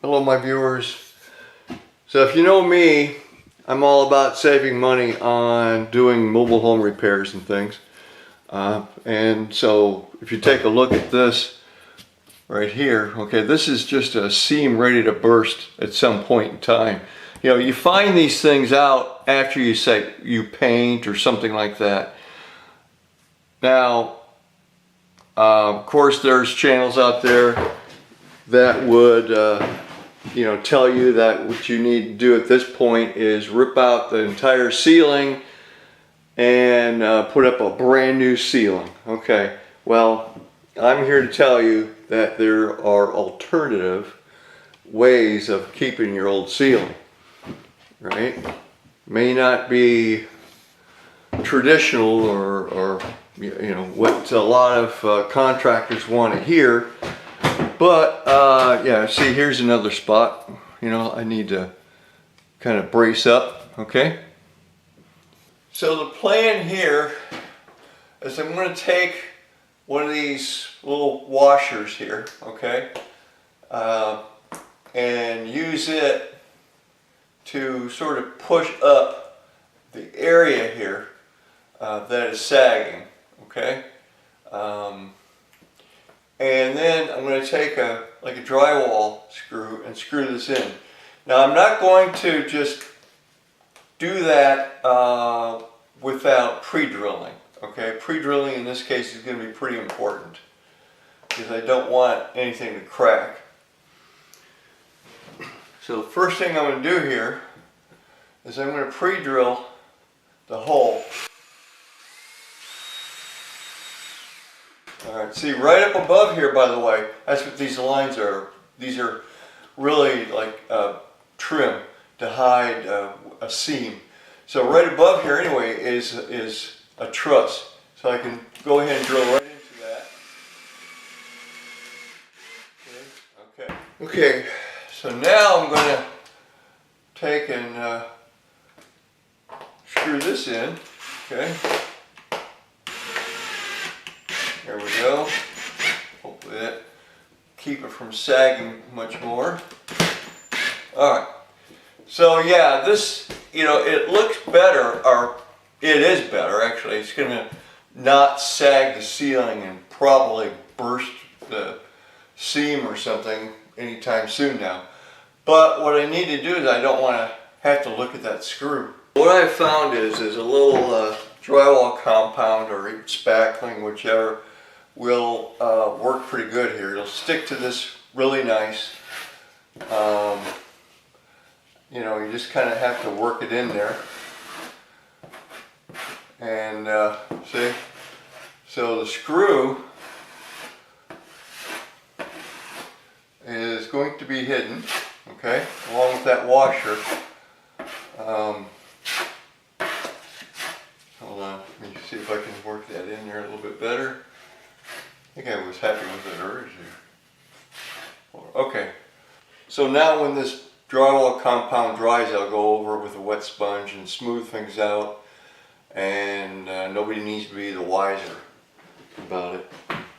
Hello my viewers. So if you know me, I'm all about saving money on doing mobile home repairs and things. And so if you take a look at this right here, okay, this is just a seam ready to burst at some point in time. You know, you find these things out after you paint or something like that. Now, of course, there's channels out there that would you know, tell you that what you need to do at this point is rip out the entire ceiling and put up a brand new ceiling. Okay, well, I'm here to tell you that there are alternative ways of keeping your old ceiling, right? May not be traditional or you know what a lot of contractors want to hear, but yeah, see, here's another spot. You know, I need to kind of brace up, okay? So the plan here is I'm going to take one of these little washers here, okay, and use it to sort of push up the area here that is sagging, okay? And then I'm going to take like a drywall screw and screw this in. Now I'm not going to just do that without pre-drilling. Okay, pre-drilling in this case is going to be pretty important because I don't want anything to crack. So the first thing I'm going to do here is I'm going to pre-drill the hole. Alright, see right up above here, by the way, that's what these lines are. These are really like trim to hide a seam. So right above here anyway is a truss. So I can go ahead and drill right into that. Okay. Okay, so now I'm going to take and screw this in. Okay. There we go. Hopefully that keep it from sagging much more. Alright. So yeah, this, you know, it looks better, or it is better actually. It's going to not sag the ceiling and probably burst the seam or something anytime soon now. But what I need to do is I don't want to have to look at that screw. What I found is a little drywall compound or spackling, whichever, will work pretty good here. It'll stick to this really nice. You know, you just kind of have to work it in there. And see, so the screw is going to be hidden, okay, along with that washer. Hold on, let me see if I can work that in there a little bit better. I think I was happy with it already. Okay, so now when this drywall compound dries, I'll go over it with a wet sponge and smooth things out, and nobody needs to be the wiser about it.